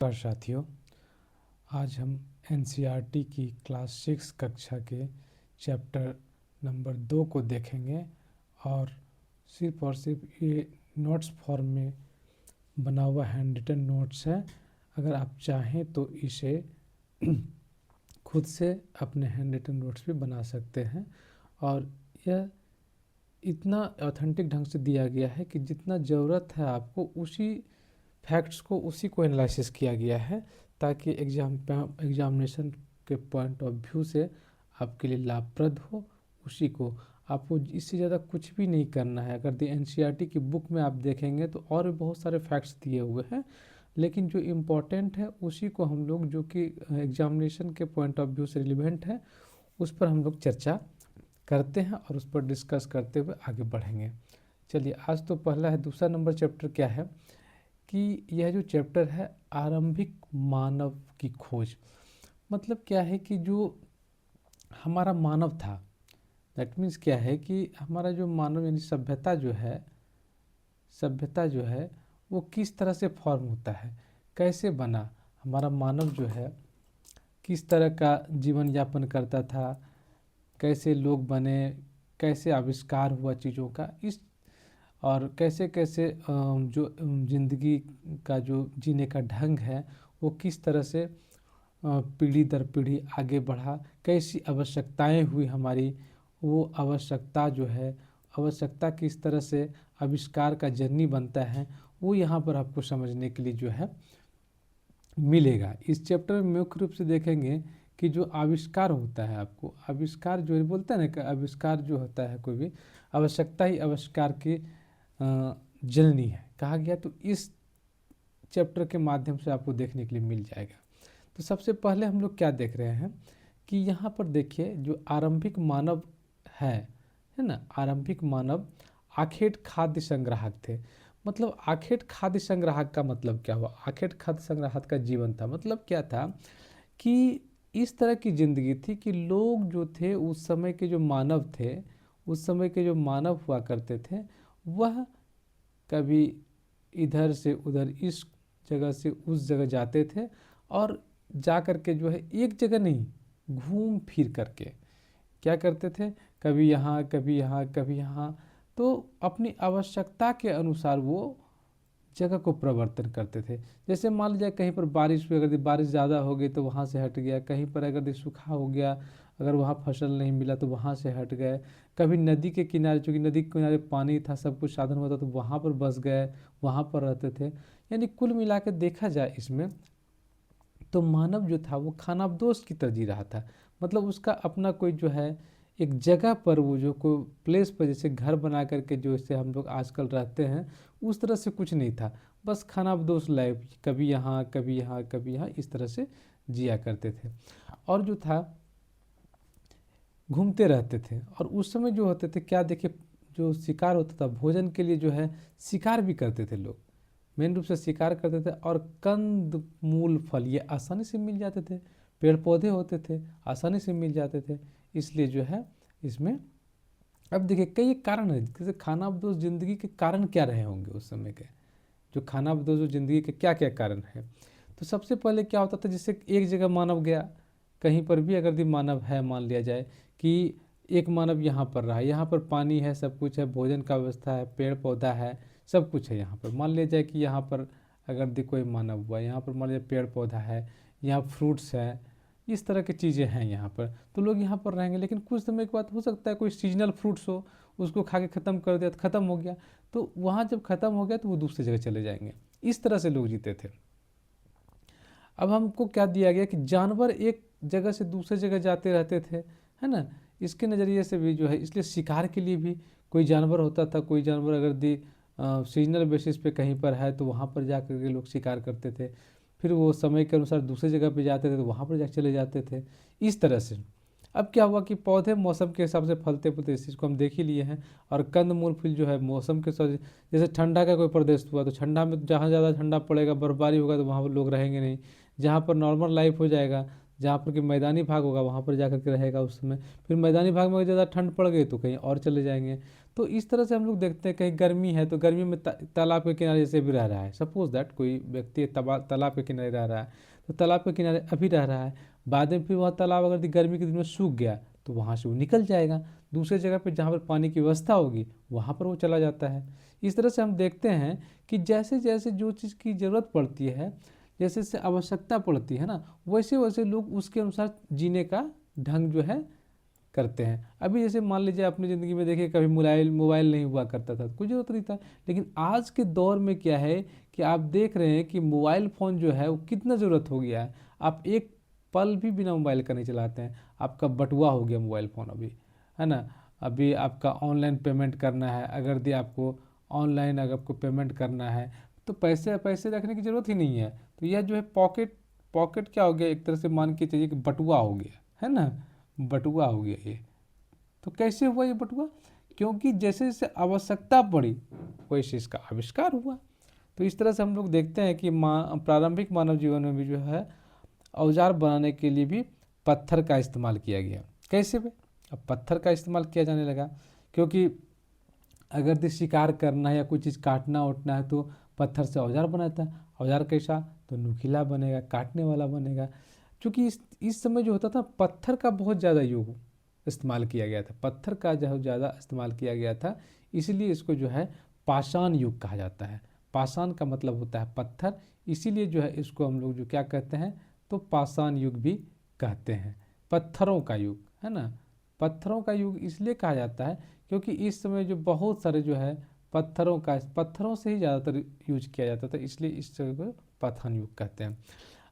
नमस्कार साथियों। आज हम एनसीईआरटी की क्लास 6 कक्षा के चैप्टर नंबर 2 को देखेंगे और सिर्फ ये नोट्स फॉर्म में बना हुआ हैंड रिटन नोट्स है। अगर आप चाहें तो इसे खुद से अपने हैंड रिटन नोट्स भी बना सकते हैं और यह इतना ऑथेंटिक ढंग से दिया गया है कि जितना ज़रूरत है आपको उसी फैक्ट्स को उसी को एनालिसिस किया गया है ताकि एग्जामिनेशन के पॉइंट ऑफ व्यू से आपके लिए लाभप्रद हो। उसी को आपको इससे ज़्यादा कुछ भी नहीं करना है। अगर एनसीईआरटी की बुक में आप देखेंगे तो और भी बहुत सारे फैक्ट्स दिए हुए हैं, लेकिन जो इम्पोर्टेंट है उसी को हम लोग, जो कि एग्जामिनेशन के पॉइंट ऑफ व्यू से रिलेवेंट है, उस पर हम लोग चर्चा करते हैं और उस पर डिस्कस करते हुए आगे बढ़ेंगे। चलिए, आज तो पहला है। दूसरा नंबर चैप्टर क्या है कि यह जो चैप्टर है आरंभिक मानव की खोज। मतलब क्या है कि जो हमारा मानव था, दैट मीन्स क्या है कि हमारा जो मानव यानी सभ्यता जो है वो किस तरह से फॉर्म होता है, कैसे बना। हमारा मानव जो है किस तरह का जीवन यापन करता था, कैसे लोग बने, कैसे आविष्कार हुआ चीज़ों का, इस और कैसे कैसे जो ज़िंदगी का जो जीने का ढंग है वो किस तरह से पीढ़ी दर पीढ़ी आगे बढ़ा, कैसी आवश्यकताएं हुई हमारी, वो आवश्यकता किस तरह से आविष्कार का जर्नी बनता है, वो यहाँ पर आपको समझने के लिए जो है मिलेगा। इस चैप्टर में मुख्य रूप से देखेंगे कि जो आविष्कार होता है, आपको आविष्कार जो बोलते हैं ना कि आविष्कार जो होता है, कोई भी आवश्यकता ही आविष्कार की जननी है कहा गया। तो इस चैप्टर के माध्यम से आपको देखने के लिए मिल जाएगा। तो सबसे पहले हम लोग क्या देख रहे हैं कि यहाँ पर देखिए जो आरंभिक मानव है ना, आरंभिक मानव आखेट खाद्य संग्राहक थे। मतलब आखेट खाद्य संग्राहक का मतलब क्या हुआ? आखेट खाद्य संग्राहक का जीवन था, मतलब क्या था कि इस तरह की ज़िंदगी थी कि लोग जो थे उस समय के जो मानव थे, उस समय के जो मानव हुआ करते थे, वह कभी इधर से उधर, इस जगह से उस जगह जाते थे और जा कर के जो है एक जगह नहीं, घूम फिर करके क्या करते थे, कभी यहाँ कभी यहाँ कभी यहाँ। तो अपनी आवश्यकता के अनुसार वो जगह को परिवर्तन करते थे। जैसे मान लीजिए कहीं पर बारिश हुई, अगर बारिश ज़्यादा हो गई तो वहाँ से हट गया, कहीं पर अगर सूखा हो गया, अगर वहाँ फसल नहीं मिला तो वहाँ से हट गए। कभी नदी के किनारे, चूँकि नदी के किनारे पानी था, सब कुछ साधन होता, तो वहाँ पर बस गए, वहाँ पर रहते थे। यानी कुल मिला के देखा जाए इसमें तो मानव जो था वो खानाबदोश की तरह जी रहा था। मतलब उसका अपना कोई जो है एक जगह पर, वो जो कोई प्लेस पर, जैसे घर बना करके जो इससे हम लोग आजकल रहते हैं, उस तरह से कुछ नहीं था। बस खानाबदोश लाइफ, कभी यहाँ कभी यहाँ कभी यहाँ, इस तरह से जिया करते थे। और जो था घूमते रहते थे। और उस समय जो होते थे, क्या देखिए, जो शिकार होता था भोजन के लिए, जो है शिकार भी करते थे लोग, मेन रूप से शिकार करते थे। और कंद मूल फल ये आसानी से मिल जाते थे, पेड़ पौधे होते थे आसानी से मिल जाते थे, इसलिए जो है इसमें अब देखिए कई कारण है। जैसे खानाबदोश ज़िंदगी के कारण क्या रहे होंगे उस समय के, जो खानाबदोश जो ज़िंदगी के क्या क्या कारण है। तो सबसे पहले क्या होता था, जैसे एक जगह मानव गया, कहीं पर भी अगर मानव है, मान लिया जाए कि एक मानव यहाँ पर रहा, यहाँ पर पानी है, सब कुछ है, भोजन का व्यवस्था है, पेड़ पौधा है, सब कुछ है। यहाँ पर मान लिया जाए कि यहाँ पर अगर कोई मानव हुआ, यहाँ पर मान लिया पेड़ पौधा है, यहाँ फ्रूट्स है, इस तरह की चीज़ें हैं यहाँ पर, तो लोग यहाँ पर रहेंगे। लेकिन कुछ समय के बाद हो सकता है कोई सीजनल फ्रूट्स हो, उसको खा के ख़त्म कर दिया तो ख़त्म हो गया, तो वहाँ जब ख़त्म हो गया तो वो दूसरी जगह चले जाएंगे। इस तरह से लोग जीते थे। अब हमको क्या दिया गया कि जानवर एक जगह से दूसरे जगह जाते रहते थे, है ना। इसके नज़रिए से भी जो है, इसलिए शिकार के लिए भी कोई जानवर होता था। कोई जानवर अगर सीजनल बेसिस पे कहीं पर है तो वहाँ पर जा कर के लोग शिकार करते थे, फिर वो समय के अनुसार दूसरे जगह पे जाते थे तो वहाँ पर जा चले जाते थे, इस तरह से। अब क्या हुआ कि पौधे मौसम के हिसाब से फलते फूलते, इस चीज़ को हम देख ही लिए हैं। और कंद मूल फूल जो है मौसम के साथ, जैसे ठंडा का कोई प्रदेश हुआ तो ठंडा में जहाँ ज़्यादा ठंडा पड़ेगा, बर्फबारी होगा, तो वहाँ पर लोग रहेंगे नहीं। जहाँ पर नॉर्मल लाइफ हो जाएगा, जहाँ पर कि मैदानी भाग होगा, वहाँ पर जा कर के रहेगा उस समय। फिर मैदानी भाग में ज़्यादा ठंड पड़ गई तो कहीं और चले जाएंगे। तो इस तरह से हम लोग देखते हैं कहीं गर्मी है तो गर्मी में तालाब के किनारे जैसे भी रह रहा है, सपोज दैट कोई व्यक्ति तालाब के किनारे रह रहा है तो तालाब के किनारे अभी रह रहा है, बाद में फिर वह तालाब अगर गर्मी के दिन में सूख गया तो वहाँ से वो निकल जाएगा, दूसरे जगह पर जहाँ पर पानी की व्यवस्था होगी वहाँ पर वो चला जाता है। इस तरह से हम देखते हैं कि जैसे जैसे जो चीज़ की ज़रूरत पड़ती है, जैसे जैसे आवश्यकता पड़ती है ना, वैसे वैसे लोग उसके अनुसार जीने का ढंग जो है करते हैं। अभी जैसे मान लीजिए अपनी ज़िंदगी में देखिए कभी मोबाइल नहीं हुआ करता था, कोई ज़रूरत नहीं था, लेकिन आज के दौर में क्या है कि आप देख रहे हैं कि मोबाइल फ़ोन जो है वो कितना ज़रूरत हो गया है। आप एक पल भी बिना मोबाइल का नहीं चलाते हैं। आपका बटुआ हो गया मोबाइल फ़ोन अभी, है ना। अभी आपका ऑनलाइन पेमेंट करना है, अगर दे आपको ऑनलाइन अगर आपको पेमेंट करना है तो पैसे पैसे रखने की ज़रूरत ही नहीं है। तो यह जो है पॉकेट पॉकेट क्या हो गया, एक तरह से मान के चलिए कि बटुआ हो गया, है ना, बटुआ हो गया ये। तो कैसे हुआ ये बटुआ, क्योंकि जैसे जैसे आवश्यकता पड़ी वैसे इसका आविष्कार हुआ। तो इस तरह से हम लोग देखते हैं कि प्रारंभिक मानव जीवन में भी जो है औजार बनाने के लिए भी पत्थर का इस्तेमाल किया गया। कैसे भी अब पत्थर का इस्तेमाल किया जाने लगा, क्योंकि अगर शिकार करना है या कोई चीज़ काटना उठना है तो पत्थर से औजार बनाता है। औजार कैसा, तो नुकीला बनेगा, काटने वाला बनेगा। क्योंकि इस समय जो होता था पत्थर का बहुत ज़्यादा योग इस्तेमाल किया गया था, पत्थर का जो ज़्यादा इस्तेमाल किया गया था, इसलिए इसको जो है पाषाण युग कहा जाता है। पाषाण का मतलब होता है पत्थर, इसीलिए जो है इसको हम लोग जो क्या कहते हैं तो पाषाण युग भी कहते हैं। पत्थरों का युग, है ना, पत्थरों का युग इसलिए कहा जाता है क्योंकि इस समय जो बहुत सारे जो है पत्थरों से ही ज़्यादातर यूज किया जाता था, इसलिए इस जगह को पाषाण युग कहते हैं।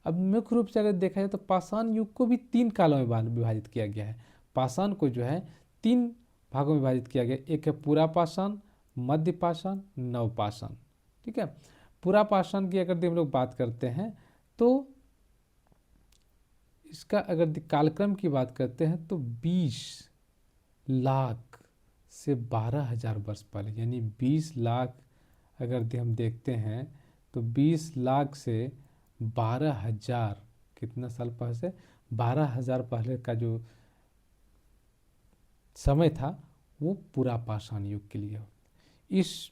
अब मुख्य रूप से अगर देखा जाए तो पाषाण युग को भी 3 कालों में विभाजित किया गया है। पाषाण को जो है 3 भागों में विभाजित किया गया, एक है पूरा पाषाण, मध्य पाषाण, नव पाषाण। ठीक है, पूरा पाषाण की अगर हम लोग बात करते हैं तो इसका अगर कालक्रम की बात करते हैं तो 20 लाख से 12,000 वर्ष पहले, यानी 20 लाख अगर हम देखते हैं तो 20 लाख से 12,000 कितना साल पहले से 12,000 पहले का जो समय था वो पूरा पाषाण युग के लिए। इस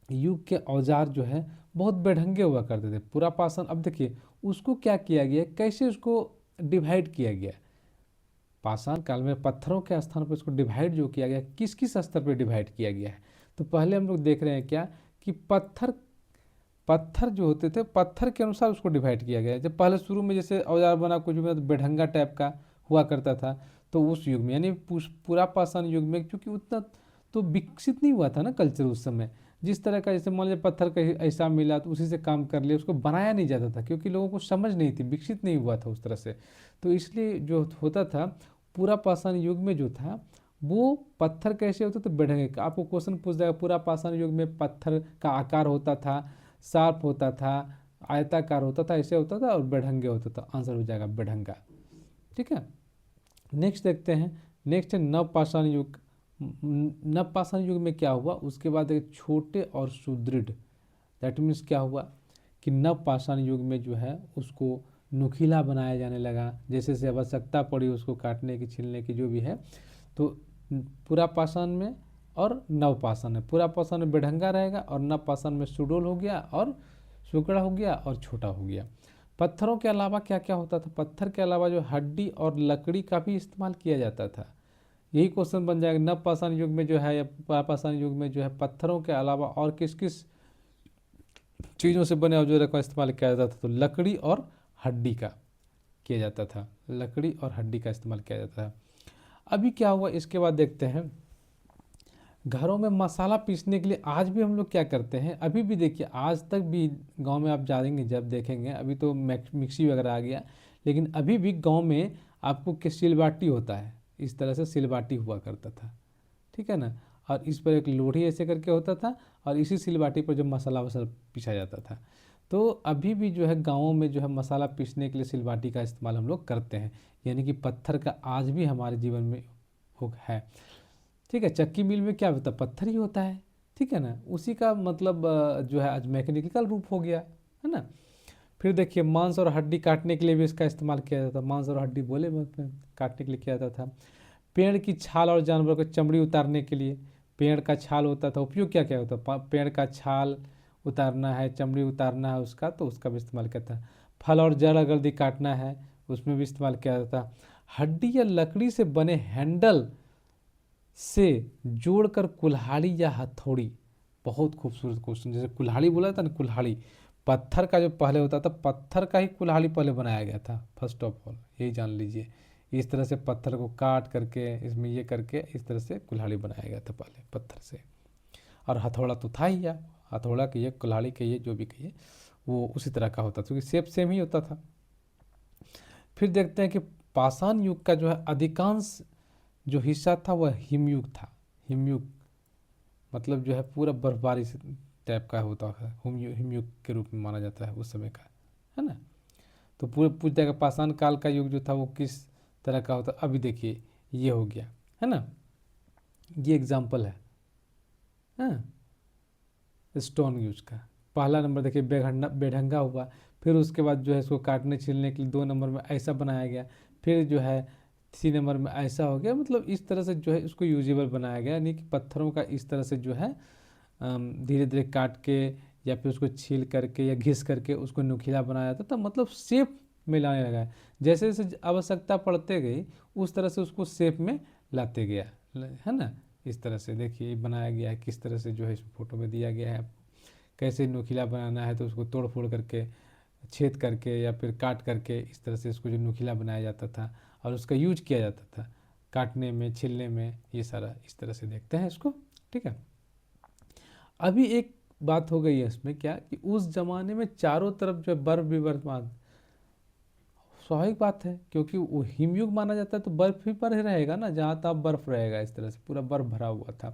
युग के औजार जो है बहुत बेढंगे हुआ करते थे। पूरा पाषाण, अब देखिए उसको क्या किया गया, कैसे उसको डिवाइड किया गया। पाषाण काल में पत्थरों के स्थान पर इसको डिवाइड जो किया गया, किस किस स्तर पर डिवाइड किया गया है। तो पहले हम लोग देख रहे हैं क्या कि पत्थर जो होते थे पत्थर के अनुसार उसको डिवाइड किया गया है। जब पहले शुरू में जैसे औजार बना कुछ भी तो बेढंगा टाइप का हुआ करता था, तो उस युग में यानी पूरा पाषाण युग में, क्योंकि उतना तो विकसित नहीं हुआ था ना कल्चर उस समय, जिस तरह का जैसे मान लीजिए पत्थर का ऐसा मिला तो उसी से काम कर लिया, उसको बनाया नहीं जाता था क्योंकि लोगों को समझ नहीं थी, विकसित नहीं हुआ था उस तरह से। तो इसलिए जो होता था पूरा पाषाण युग में जो था वो पत्थर कैसे होते थे बेढंगे का। आपको क्वेश्चन पूछ जाएगा पूरा पाषाण युग में पत्थर का आकार होता था, शार्प होता था, आयताकार होता था, ऐसे होता था और बेढंगे होता था, आंसर हो जाएगा बेढंगा। ठीक है, नेक्स्ट देखते हैं, नेक्स्ट है नवपाषाण युग। नवपाषाण युग में क्या हुआ, उसके बाद एक छोटे और सुदृढ़, दैट मीन्स क्या हुआ कि नवपाषाण युग में जो है उसको नुकीला बनाया जाने लगा, जैसे जैसे आवश्यकता पड़ी उसको काटने की छीलने की जो भी है। तो पूरा पाषाण में और नवपाषाण में, पूरा पाषाण में बेढंगा रहेगा और नवपाषाण में सुडौल हो गया और सुकड़ा हो गया और छोटा हो गया। पत्थरों के अलावा क्या क्या होता था, पत्थर के अलावा जो हड्डी और लकड़ी का भी इस्तेमाल किया जाता था। यही क्वेश्चन बन जाएगा नवपाषाण युग में जो है या पुरापाषाण युग में जो है पत्थरों के अलावा और किस किस चीज़ों से बने औजारों का इस्तेमाल किया जाता था। तो लकड़ी और हड्डी का किया जाता था, लकड़ी और हड्डी का इस्तेमाल किया जाता था। अभी क्या हुआ इसके बाद देखते हैं, घरों में मसाला पीसने के लिए आज भी हम लोग क्या करते हैं, अभी भी देखिए आज तक भी गांव में आप जाएंगे जब देखेंगे, अभी तो मिक्सी वगैरह आ गया, लेकिन अभी भी गांव में आपको सिलबाटी होता है, इस तरह से सिलबाटी हुआ करता था। ठीक है ना, और इस पर एक लोढ़ी ऐसे करके होता था और इसी सिलबाटी पर जो मसाला वसाला पीसा जाता था। तो अभी भी जो है गाँवों में जो है मसाला पीसने के लिए सिलबाटी का इस्तेमाल हम लोग करते हैं, यानी कि पत्थर का आज भी हमारे जीवन में है। ठीक है, चक्की मिल में क्या होता है, पत्थर ही होता है। ठीक है ना, उसी का मतलब जो है आज मैकेनिकल रूप हो गया, है ना। फिर देखिए मांस और हड्डी काटने के लिए भी इसका इस्तेमाल किया जाता था, मांस और हड्डी बोले काटने के लिए किया जाता था। पेड़ की छाल और जानवरों की चमड़ी उतारने के लिए, पेड़ का छाल होता था, उपयोग क्या क्या होता, पेड़ का छाल उतारना है, चमड़ी उतारना है उसका, तो उसका भी इस्तेमाल किया था। फल और जड़ अगर यदि काटना है उसमें भी इस्तेमाल किया जाता। हड्डी या लकड़ी से बने हैंडल से जोड़कर कुल्हाड़ी या हथौड़ी, बहुत खूबसूरत क्वेश्चन, जैसे कुल्हाड़ी बोला था ना, कुल्हाड़ी पत्थर का जो पहले होता था, पत्थर का ही कुल्हाड़ी पहले बनाया गया था फर्स्ट ऑफ ऑल, यही जान लीजिए। इस तरह से पत्थर को काट करके इसमें ये करके इस तरह से कुल्हाड़ी बनाया गया था पहले पत्थर से। और हथौड़ा तो था ही, या हथौड़ा कहिए कुल्हाड़ी कहिए जो भी कहिए, वो उसी तरह का होता था क्योंकि शेप सेम ही होता था। फिर देखते हैं कि पाषाण युग का जो है अधिकांश जो हिस्सा था वह हिमयुग था। हिमयुग मतलब जो है पूरा बर्फबारी से टाइप का होता है, हिमयुग के रूप में माना जाता है उस समय का, है ना। तो पूरे पूछ जाएगा पाषाण काल का युग जो था वो किस तरह का होता। अभी देखिए ये हो गया, है ना, ये एग्जाम्पल है, हाँ, स्टोन यूज का। पहला नंबर देखिए बेढंगा हुआ, फिर उसके बाद जो है इसको काटने छीलने के लिए 2 नंबर में ऐसा बनाया गया, फिर जो है 3 नंबर में ऐसा हो गया। मतलब इस तरह से जो है इसको यूजेबल बनाया गया, यानी कि पत्थरों का इस तरह से जो है धीरे धीरे काट के या फिर उसको छील करके या घिस करके उसको नुकीला बनाया जाता था, मतलब शेप में लाने लगा है। जैसे जैसे आवश्यकता पड़ते गई उस तरह से उसको शेप में लाते गया, है ना। इस तरह से देखिए बनाया गया है, किस तरह से जो है इस फोटो में दिया गया है। कैसे नुकीला बनाना है तो उसको तोड़ फोड़ करके, छेद करके या फिर काट करके इस तरह से इसको जो नुकीला बनाया जाता था और उसका यूज किया जाता था काटने में, छीलने में, ये सारा इस तरह से देखते हैं इसको, ठीक है। अभी एक बात हो गई है इसमें क्या कि उस जमाने में चारों तरफ जो है बर्फ भी बर्फमान, स्वाभाविक बात है क्योंकि वो हिमयुग माना जाता है तो बर्फ ही पर ही रहेगा ना, जहाँ तक बर्फ रहेगा, इस तरह से पूरा बर्फ भरा हुआ था।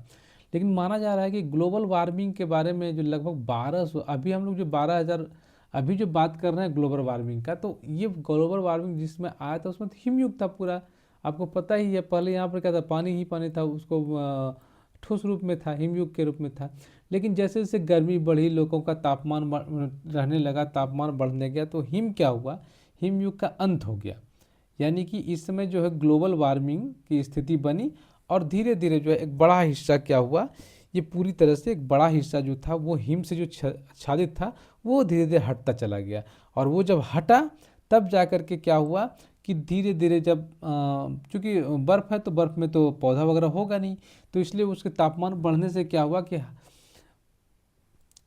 लेकिन माना जा रहा है कि ग्लोबल वार्मिंग के बारे में जो लगभग 1200, अभी हम लोग जो 12,000 अभी जो बात कर रहे हैं ग्लोबल वार्मिंग का, तो ये ग्लोबल वार्मिंग जिसमें आया था उसमें तो हिमयुग था पूरा, आपको पता ही है। पहले यहाँ पर क्या था, पानी ही पानी था, उसको ठोस रूप में था, हिमयुग के रूप में था। लेकिन जैसे जैसे गर्मी बढ़ी, लोगों का तापमान रहने लगा, तापमान बढ़ने गया, तो हिम क्या हुआ, हिमयुग का अंत हो गया। यानी कि इस समय जो है ग्लोबल वार्मिंग की स्थिति बनी और धीरे धीरे जो है एक बड़ा हिस्सा क्या हुआ, ये पूरी तरह से एक बड़ा हिस्सा जो था वो हिम से जो आच्छादित था वो धीरे धीरे हटता चला गया। और वो जब हटा तब जा कर के क्या हुआ कि धीरे धीरे जब चूँकि बर्फ़ है तो बर्फ़ में तो पौधा वगैरह होगा नहीं, तो इसलिए उसके तापमान बढ़ने से क्या हुआ कि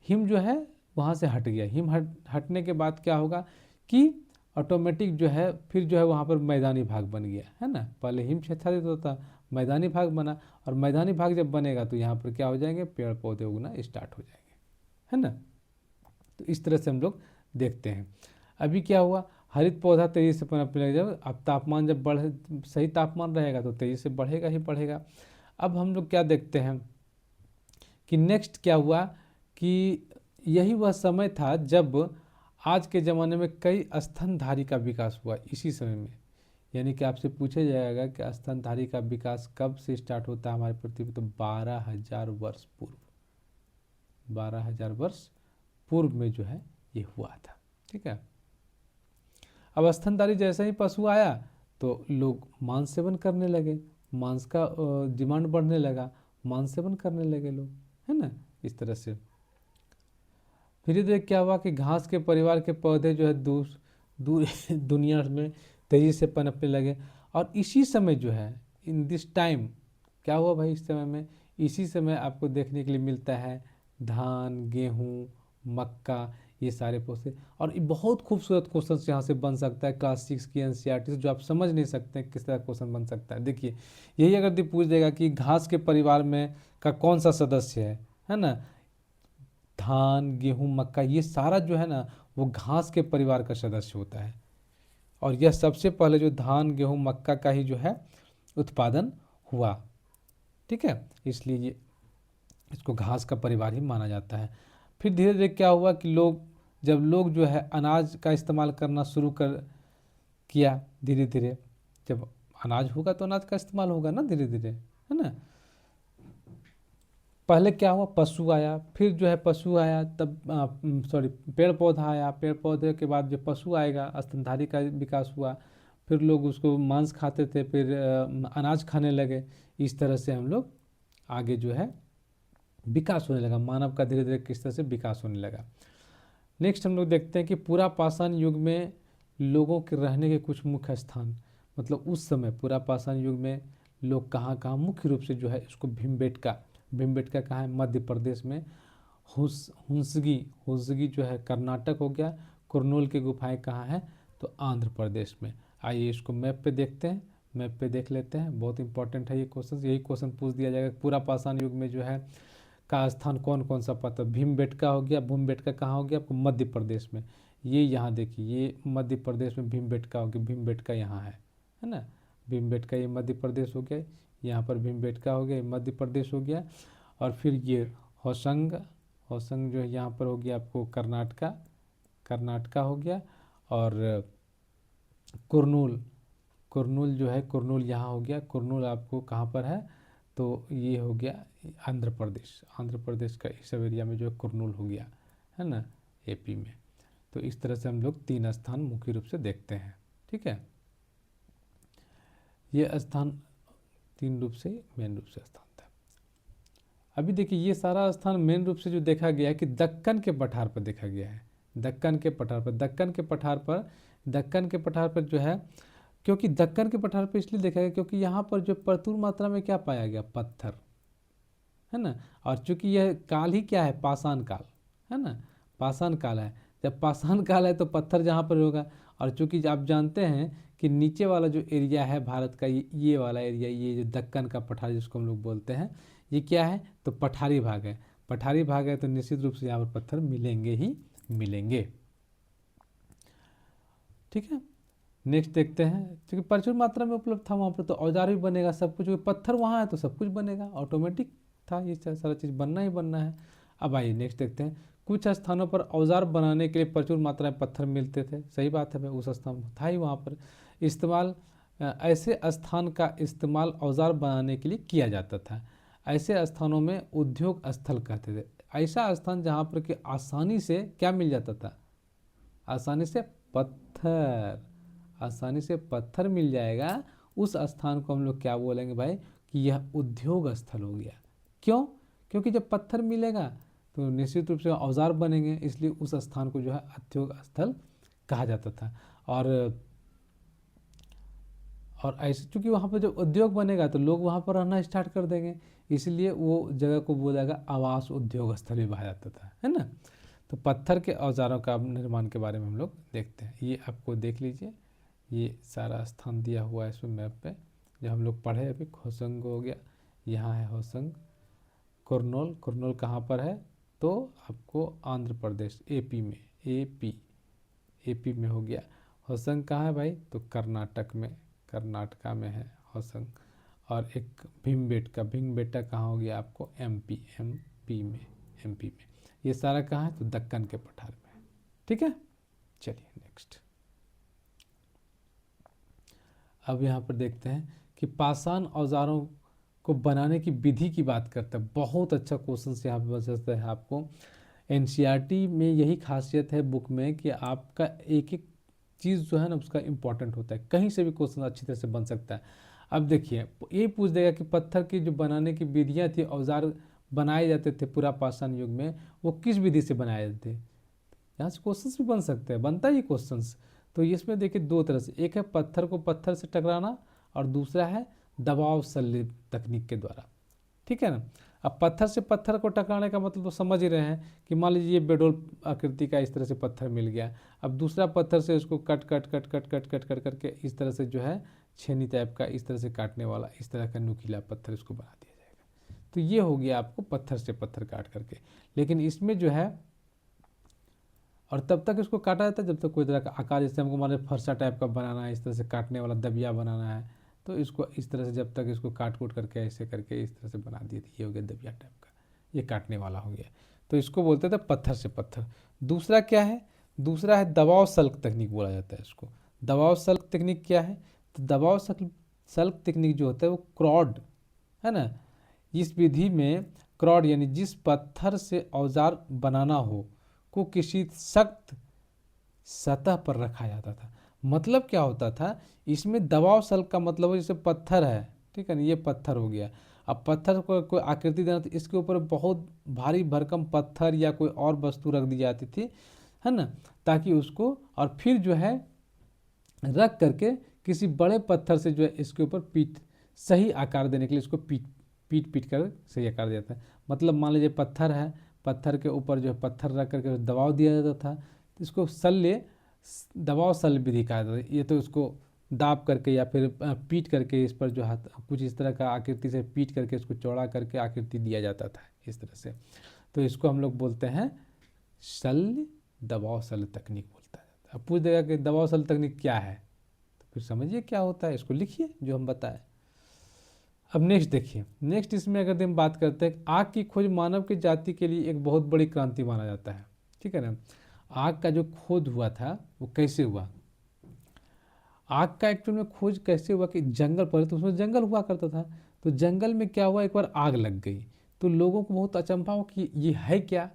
हिम जो है वहाँ से हट गया। हिम हटने के बाद क्या होगा कि ऑटोमेटिक जो है फिर जो है वहाँ पर मैदानी भाग बन गया, है ना। पहले हिम आच्छादित होता, मैदानी भाग बना, और मैदानी भाग जब बनेगा तो यहाँ पर क्या हो जाएंगे, पेड़ पौधे उगना स्टार्ट हो जाएंगे, है ना। तो इस तरह से हम लोग देखते हैं। अभी क्या हुआ, हरित पौधा तेजी से पनपने लग जाएगा। अब तापमान जब सही तापमान रहेगा तो तेजी से बढ़ेगा ही बढ़ेगा। अब हम लोग क्या देखते हैं कि नेक्स्ट क्या हुआ कि यही वह समय था जब आज के ज़माने में कई स्तनधारी का विकास हुआ, इसी समय में। यानी कि आपसे पूछा जाएगा कि स्तनधारी का विकास कब से स्टार्ट होता है हमारे पृथ्वी पर, तो 12,000 वर्ष पूर्व, 12,000 वर्ष पूर्व में जो है ये हुआ था, ठीक है। अब स्तनधारी जैसे ही पशु आया तो लोग मांस सेवन करने लगे, मांस का डिमांड बढ़ने लगा, मांस सेवन करने लगे लोग, है ना। इस तरह से धीरे धीरे क्या हुआ कि घास के परिवार के पौधे जो है दूर दूर दुनिया में तेज़ी से पनपने लगे। और इसी समय जो है इन दिस टाइम क्या हुआ भाई, इस समय में, इसी समय आपको देखने के लिए मिलता है धान, गेहूँ, मक्का, ये सारे पौधे। और ये बहुत खूबसूरत क्वेश्चन यहाँ से बन सकता है क्लास 6 की एनसीईआरटी से, जो आप समझ नहीं सकते किस तरह क्वेश्चन बन सकता है। देखिए यही अगर पूछ देगा कि घास के परिवार में का कौन सा सदस्य है ना, धान, गेहूँ, मक्का, ये सारा जो है ना वो घास के परिवार का सदस्य होता है। और यह सबसे पहले जो धान, गेहूँ, मक्का का ही जो है उत्पादन हुआ, ठीक है। इसलिए ये इसको घास का परिवार ही माना जाता है। फिर धीरे धीरे क्या हुआ कि जब लोग जो है अनाज का इस्तेमाल करना शुरू किया, धीरे धीरे जब अनाज होगा तो अनाज का इस्तेमाल होगा ना धीरे धीरे, है ना। पहले क्या हुआ, पशु आया, फिर जो है पशु आया तब पेड़ पौधा आया, पेड़ पौधे के बाद जो पशु आएगा, स्तनधारी का विकास हुआ, फिर लोग उसको मांस खाते थे, फिर अनाज खाने लगे। इस तरह से हम लोग आगे जो है विकास होने लगा, मानव का धीरे धीरे किस तरह से विकास होने लगा। नेक्स्ट हम लोग देखते हैं कि पूरा पाषाण युग में लोगों के रहने के कुछ मुख्य स्थान, मतलब उस समय पूरा पाषाण युग में लोग कहाँ कहाँ मुख्य रूप से जो है इसको भीमबेटका कहाँ है, मध्य प्रदेश में। हुंसगी जो है कर्नाटक हो गया। कुरनूल की गुफाएं कहाँ है, तो आंध्र प्रदेश में। आइए इसको मैप पे देखते हैं, मैप पे देख लेते हैं, बहुत इंपॉर्टेंट है ये क्वेश्चन। यही क्वेश्चन पूछ दिया जाएगा पूरा पाषाण युग में जो है का स्थान कौन कौन सा पता। भीमबेटका हो गया, भीमबेटका कहाँ हो गया आपको, मध्य प्रदेश में। ये यहाँ देखिए, ये मध्य प्रदेश में भीमबेटका हो गया, भीमबेटका यहाँ है ना। भीमबेटका ये मध्य प्रदेश हो गया, यहाँ पर भीमबेटका हो गया, ये मध्य प्रदेश हो गया। और फिर ये होसंग जो है यहाँ पर हो गया आपको कर्नाटका हो गया। और कुरनूल जो है, कुरनूल यहाँ हो गया। कुरनूल आपको कहाँ पर है, तो ये हो गया आंध्र प्रदेश का इस सब एरिया में जो है कुरनूल हो गया, है ना, एपी में। तो इस तरह से हम लोग 3 स्थान मुख्य रूप से देखते हैं, ठीक है। ये स्थान 3 रूप से मेन रूप से स्थान था। अभी देखिए ये सारा स्थान मेन रूप से जो देखा गया है कि दक्कन के पठार पर देखा गया है। दक्कन के पठार पर जो है, क्योंकि दक्कन के पठार पर इसलिए देखा गया क्योंकि यहाँ पर जो प्रचुर मात्रा में क्या पाया गया, पत्थर, है ना। और चूंकि यह काल ही क्या है, पाषाण काल, है ना, पाषाण काल है। जब पाषाण काल है तो पत्थर जहाँ पर होगा। और चूंकि आप जानते हैं कि नीचे वाला जो एरिया है भारत का, ये वाला एरिया, ये जो दक्कन का पठार जिसको हम लोग बोलते हैं, ये क्या है, तो पठारी भाग है। पठारी भाग है तो निश्चित रूप से यहाँ पर पत्थर मिलेंगे ही मिलेंगे, ठीक है। नेक्स्ट देखते हैं, क्योंकि प्रचुर मात्रा में उपलब्ध था वहाँ पर, तो औजार भी बनेगा, सब कुछ, पत्थर वहाँ है तो सब कुछ बनेगा, ऑटोमेटिक था, ये सारा चीज़ बनना ही बनना है। अब आइए नेक्स्ट देखते हैं, कुछ स्थानों पर औजार बनाने के लिए प्रचुर मात्रा में पत्थर मिलते थे। सही बात है भाई, उस स्थान था ही वहाँ पर इस्तेमाल। ऐसे स्थान का इस्तेमाल औजार बनाने के लिए किया जाता था। ऐसे स्थानों में उद्योग स्थल कहते थे। ऐसा स्थान जहाँ पर कि आसानी से क्या मिल जाता था, आसानी से पत्थर मिल जाएगा, उस स्थान को हम लोग क्या बोलेंगे भाई, कि यह उद्योग स्थल हो गया। क्यों, क्योंकि जब पत्थर मिलेगा तो निश्चित रूप से औजार बनेंगे, इसलिए उस स्थान को जो है उद्योग स्थल कहा जाता था। और ऐसे चूँकि वहाँ पर जब उद्योग बनेगा तो लोग वहाँ पर रहना स्टार्ट कर देंगे, इसलिए वो जगह को बोला जाएगा आवास उद्योग स्थल भी कहा जाता था, है ना। तो पत्थर के औजारों का निर्माण के बारे में हम लोग देखते हैं। ये आपको देख लीजिए, ये सारा स्थान दिया हुआ है इसमें मैप पे, जो हम लोग पढ़े अभी। होसंग हो गया, यहाँ है होसंग। कुरनूल कहाँ पर है, तो आपको आंध्र प्रदेश, एपी में, एपी में हो गया। होसंग कहाँ है भाई, तो कर्नाटका में है होसंग। और एक भीमबेटका कहाँ हो गया आपको, एमपी में। ये सारा कहाँ है, तो दक्कन के पठार में है, ठीक है। चलिए नेक्स्ट, अब यहाँ पर देखते हैं कि पाषाण औजारों को बनाने की विधि की बात करते हैं। बहुत अच्छा क्वेश्चन से यहाँ पे बन सकता है आपको। एनसीईआरटी में यही खासियत है बुक में कि आपका एक एक चीज़ जो है ना उसका इम्पोर्टेंट होता है, कहीं से भी क्वेश्चन अच्छी तरह से बन सकता है। अब देखिए ये पूछ देगा कि पत्थर की जो बनाने की विधियाँ थी, औजार बनाए जाते थे पूरा पाषाण युग में, वो किस विधि से बनाए जाते थे। यहाँ से क्वेश्चंस भी बन सकते हैं, बनता ही क्वेश्चंस। तो इसमें देखिए 2 तरह से, एक है पत्थर को पत्थर से टकराना और दूसरा है दबाव शल्य तकनीक के द्वारा, ठीक है ना। अब पत्थर से पत्थर को टकराने का मतलब तो समझ ही रहे हैं कि मान लीजिए ये बेडोल आकृति का इस तरह से पत्थर मिल गया। अब दूसरा पत्थर से इसको कट करके इस तरह से जो है छेनी टाइप का इस तरह से काटने वाला, इस तरह का नुकीला पत्थर इसको बना दिया जाएगा। तो ये हो गया आपको पत्थर से पत्थर काट करके। लेकिन इसमें जो है, और तब तक इसको काटा जाता है जब तक कोई तरह का आकार, जैसे हमको मान लीजिए फरसा टाइप का बनाना है, इस तरह से काटने वाला दबिया बनाना है, तो इसको इस तरह से जब तक इसको काट कूट करके ऐसे करके इस तरह से बना दिए, ये हो गया दबिया टाइप का, ये काटने वाला हो गया। तो इसको बोलते थे पत्थर से पत्थर। दूसरा क्या है, दूसरा है दबाव सल्क तकनीक बोला जाता है इसको। दबाव सल्क तकनीक क्या है, तो दबाव सल्क तकनीक जो होता है वो क्रॉड, है ना। इस विधि में क्रॉड यानी जिस पत्थर से औजार बनाना हो को किसी सख्त सतह पर रखा जाता था। मतलब क्या होता था, इसमें दबाव सल्क का मतलब जैसे पत्थर है, ठीक है ना, ये पत्थर हो गया। अब पत्थर को कोई आकृति देना तो इसके ऊपर बहुत भारी भरकम पत्थर या कोई और वस्तु रख दी जाती थी, है ना, ताकि उसको और फिर जो है रख करके किसी बड़े पत्थर से जो है इसके ऊपर पीट सही आकार देने के लिए इसको पीट कर सही आकार दिया जाता है। मतलब मान लीजिए पत्थर है, पत्थर के ऊपर जो है पत्थर रख करके दबाव दिया जाता था, तो इसको शल्य दबाव शल्य विधि कहा जाता है। ये तो इसको दाब करके या फिर पीट करके इस पर जो हाथ कुछ इस तरह का आकृति से पीट करके इसको चौड़ा करके आकृति दिया जाता था इस तरह से। तो इसको हम लोग बोलते हैं शल्य दबाव शल्य तकनीक बोलता है। अब पूछ देगा कि दबाव शल्य तकनीक क्या है, तो फिर समझिए क्या होता है, इसको लिखिए जो हम बताएं। अब नेक्स्ट देखिए, नेक्स्ट इसमें अगर हम बात करते हैं, आग की खोज मानव की जाति के लिए एक बहुत बड़ी क्रांति माना जाता है, ठीक है ना। आग का जो खोज हुआ था वो कैसे हुआ, आग का एक्चुअल में खोज कैसे हुआ कि जंगल पर, तो उसमें जंगल हुआ करता था, तो जंगल में क्या हुआ, एक बार आग लग गई, तो लोगों को बहुत अचंभा हुआ कि ये है क्या,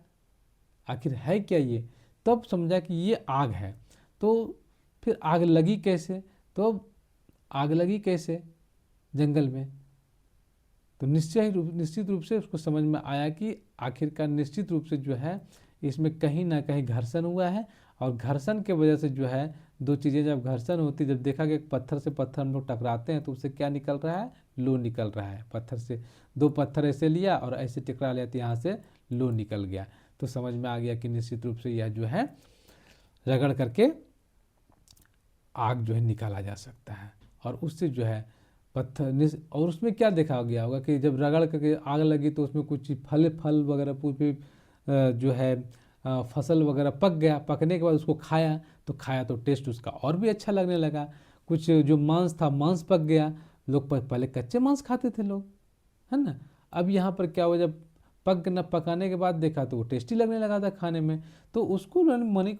आखिर है क्या ये। तब समझा कि ये आग है। तो फिर आग लगी कैसे, तो आग लगी कैसे जंगल में, तो निश्चित रूप से उसको समझ में आया कि आखिरकार निश्चित रूप से जो है इसमें कहीं ना कहीं घर्षण हुआ है, और घर्षण के वजह से जो है दो चीज़ें जब घर्षण होती, जब देखा कि पत्थर से पत्थर हम लोग टकराते हैं तो उससे क्या निकल रहा है, लो निकल रहा है। पत्थर से दो पत्थर ऐसे लिया और ऐसे टकरा लिया तो यहाँ से लो निकल गया, तो समझ में आ गया कि निश्चित रूप से यह जो है रगड़ करके आग जो है निकाला जा सकता है। और उससे जो है पत्थर, और उसमें क्या देखा गया होगा कि जब रगड़ करके आग लगी तो उसमें कुछ फल वगैरह पूरी जो है फसल वगैरह पक गया, पकने के बाद उसको खाया तो टेस्ट उसका और भी अच्छा लगने लगा। कुछ जो मांस था मांस पक गया, लोग पहले कच्चे मांस खाते थे लोग, है ना। अब यहाँ पर क्या हुआ, जब पकाने के बाद देखा तो वो टेस्टी लगने लगा था खाने में, तो उसको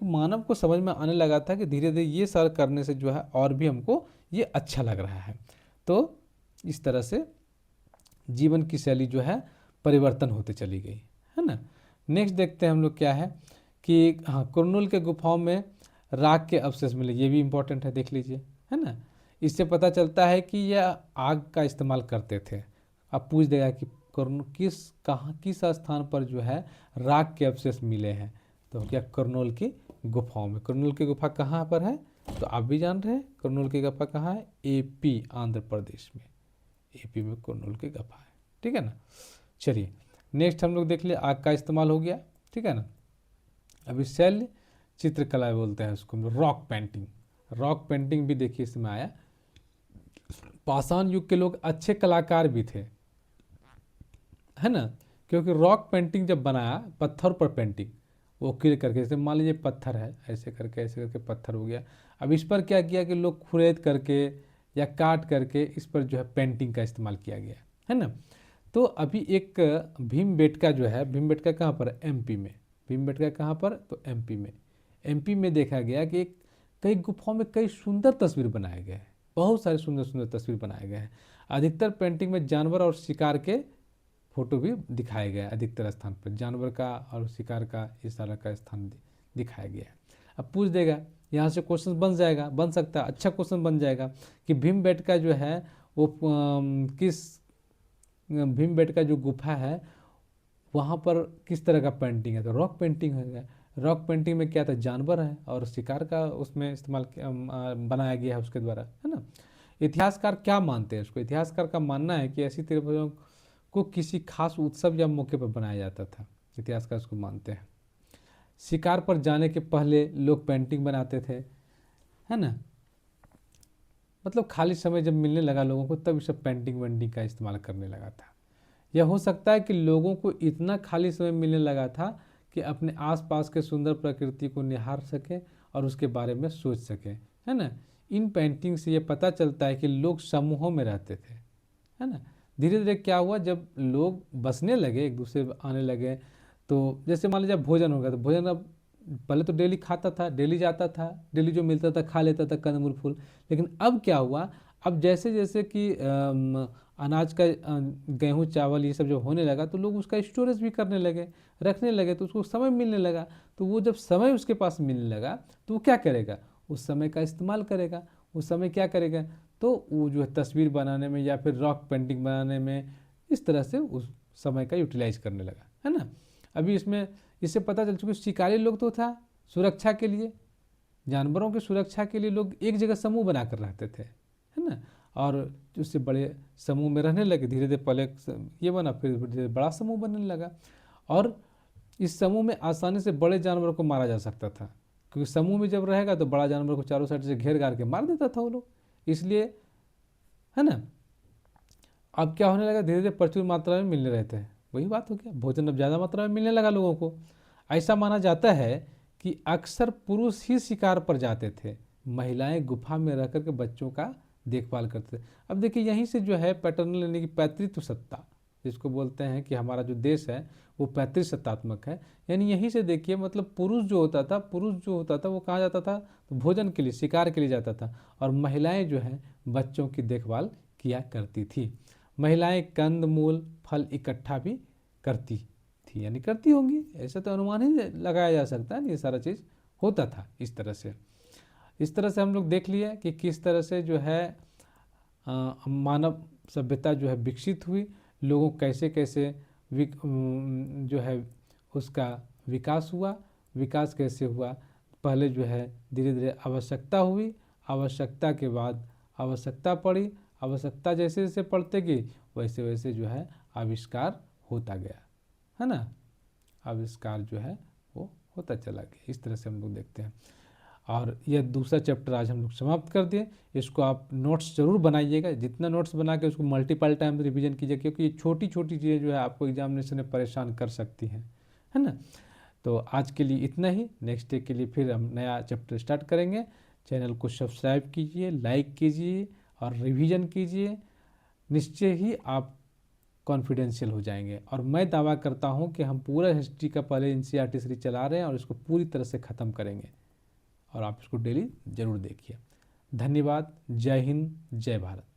मानव को समझ में आने लगा था कि धीरे धीरे ये सारा करने से जो है और भी हमको ये अच्छा लग रहा है। तो इस तरह से जीवन की शैली जो है परिवर्तन होते चली गई, है ना। नेक्स्ट देखते हैं हम लोग क्या है कि हाँ, कुरनूल के गुफाओं में राख के अवशेष मिले, ये भी इंपॉर्टेंट है, देख लीजिए, है ना। इससे पता चलता है कि यह आग का इस्तेमाल करते थे। अब पूछ देगा कि किस स्थान पर जो है राख के अवशेष मिले हैं, तो क्या कुरनूल की गुफाओं में। कुरनूल की गुफा कहाँ पर है, तो आप भी जान रहे हैं कुरनूल की गुफा कहाँ है, एपी आंध्र प्रदेश में, एपी में कुरनूल की गुफा है, ठीक है ना। चलिए नेक्स्ट हम लोग देख लिए, आग का इस्तेमाल हो गया, ठीक है ना। अभी शैल्य चित्रकला बोलते हैं उसको, रॉक पेंटिंग। रॉक पेंटिंग भी देखिए इसमें आया। पाषाण युग के लोग अच्छे कलाकार भी थे, है ना, क्योंकि रॉक पेंटिंग जब बनाया, पत्थर पर पेंटिंग वो किल करके, जैसे मान लीजिए पत्थर है, ऐसे करके पत्थर हो गया। अब इस पर क्या किया कि लोग खुरेद करके या काट करके इस पर जो है पेंटिंग का इस्तेमाल किया गया, है ना। तो अभी एक भीमबेटका जो है, भीमबेटका कहाँ पर, एमपी में। भीमबेटका कहाँ पर, तो एमपी में। एमपी में देखा गया कि कई गुफाओं में कई सुंदर तस्वीर बनाए गए हैं, बहुत सारे सुंदर सुंदर तस्वीर बनाए गए हैं। अधिकतर पेंटिंग में जानवर और शिकार के फोटो भी दिखाया गया है, अधिकतर स्थान पर जानवर का और शिकार का इस तरह का स्थान दिखाया गया है। अब पूछ देगा, यहाँ से क्वेश्चन बन सकता है, अच्छा क्वेश्चन बन जाएगा कि भीमबेटका जो है वो भीमबेटका जो गुफा है वहाँ पर किस तरह का पेंटिंग है, तो रॉक पेंटिंग है। रॉक पेंटिंग में क्या था, जानवर है और शिकार का उसमें इस्तेमाल बनाया गया है उसके द्वारा, है ना। इतिहासकार क्या मानते हैं इसको, इतिहासकार का मानना है कि ऐसी तस्वीरों को किसी खास उत्सव या मौके पर बनाया जाता था, इतिहासकार इसको मानते हैं। शिकार पर जाने के पहले लोग पेंटिंग बनाते थे, है ना, मतलब खाली समय जब मिलने लगा लोगों को तब सब पेंटिंग वेंटिंग का इस्तेमाल करने लगा था। यह हो सकता है कि लोगों को इतना खाली समय मिलने लगा था कि अपने आसपास के सुंदर प्रकृति को निहार सके और उसके बारे में सोच सके, है ना। इन पेंटिंग से ये पता चलता है कि लोग समूहों में रहते थे, है ना। धीरे धीरे क्या हुआ, जब लोग बसने लगे, एक दूसरे आने लगे, तो जैसे मान लीजिए भोजन हो गया, तो भोजन अब पहले तो डेली खाता था, डेली जाता था, डेली जो मिलता था खा लेता था, कंदमूल फूल। लेकिन अब क्या हुआ, अब जैसे जैसे कि अनाज का गेहूँ चावल ये सब जब होने लगा तो लोग उसका स्टोरेज भी करने लगे, रखने लगे, तो उसको समय मिलने लगा। तो वो जब समय उसके पास मिलने लगा तो वो क्या करेगा, उस समय का इस्तेमाल करेगा। उस समय क्या करेगा, तो वो जो है तस्वीर बनाने में या फिर रॉक पेंटिंग बनाने में इस तरह से उस समय का यूटिलाइज करने लगा, है ना। अभी इसमें इससे पता चल चुका शिकारी लोग तो था सुरक्षा के लिए, जानवरों की सुरक्षा के लिए लोग एक जगह समूह बनाकर रहते थे, है ना। और उससे बड़े समूह में रहने लगे, धीरे धीरे पहले ये बना, फिर धीरे बड़ा समूह बनने लगा। और इस समूह में आसानी से बड़े जानवरों को मारा जा सकता था, क्योंकि समूह में जब रहेगा तो बड़ा जानवर को चारों साइड से घेर घार के मार देता था वो लोग, इसलिए, है ना। अब क्या होने लगा, धीरे धीरे प्रचुर मात्रा में मिलने रहते हैं, वही बात हो गया, भोजन अब ज़्यादा मात्रा में मिलने लगा लोगों को। ऐसा माना जाता है कि अक्सर पुरुष ही शिकार पर जाते थे, महिलाएं गुफा में रह करके बच्चों का देखभाल करते थे। अब देखिए यहीं से जो है पैटर्नल यानी कि पैतृत्व सत्ता जिसको बोलते हैं कि हमारा जो देश है वो पैतृत्व सत्तात्मक है, यानी यहीं से देखिए मतलब पुरुष जो होता था वो कहाँ जाता था, तो भोजन के लिए, शिकार के लिए जाता था, और महिलाएं जो है बच्चों की देखभाल किया करती थी। महिलाएं कंद मूल फल इकट्ठा भी करती थी, यानी करती होंगी, ऐसा तो अनुमान ही लगाया जा सकता है, ये सारा चीज़ होता था इस तरह से। इस तरह से हम लोग देख लिए कि किस तरह से जो है मानव सभ्यता जो है विकसित हुई, लोगों कैसे कैसे जो है उसका विकास हुआ, विकास कैसे हुआ, पहले जो है धीरे धीरे आवश्यकता हुई, आवश्यकता के बाद आवश्यकता पड़ी, आवश्यकता जैसे जैसे पड़ते गई वैसे वैसे जो है आविष्कार होता गया, है ना। आविष्कार जो है वो होता चला गया, इस तरह से हम लोग देखते हैं। और यह दूसरा चैप्टर आज हम लोग समाप्त कर दिए। इसको आप नोट्स जरूर बनाइएगा, जितना नोट्स बना के उसको मल्टीपल टाइम रिवीजन कीजिए, क्योंकि ये छोटी छोटी चीज़ें जो है आपको एग्जामिनेशन में परेशान कर सकती हैं, है ना। तो आज के लिए इतना ही, नेक्स्ट डे के लिए फिर हम नया चैप्टर स्टार्ट करेंगे। चैनल को सब्सक्राइब कीजिए, लाइक कीजिए और रिवीजन कीजिए, निश्चय ही आप कॉन्फिडेंशियल हो जाएंगे। और मैं दावा करता हूँ कि हम पूरा हिस्ट्री का पहले एनसीईआरटी सीरीज चला रहे हैं और इसको पूरी तरह से ख़त्म करेंगे, और आप इसको डेली ज़रूर देखिए। धन्यवाद। जय हिंद, जय भारत।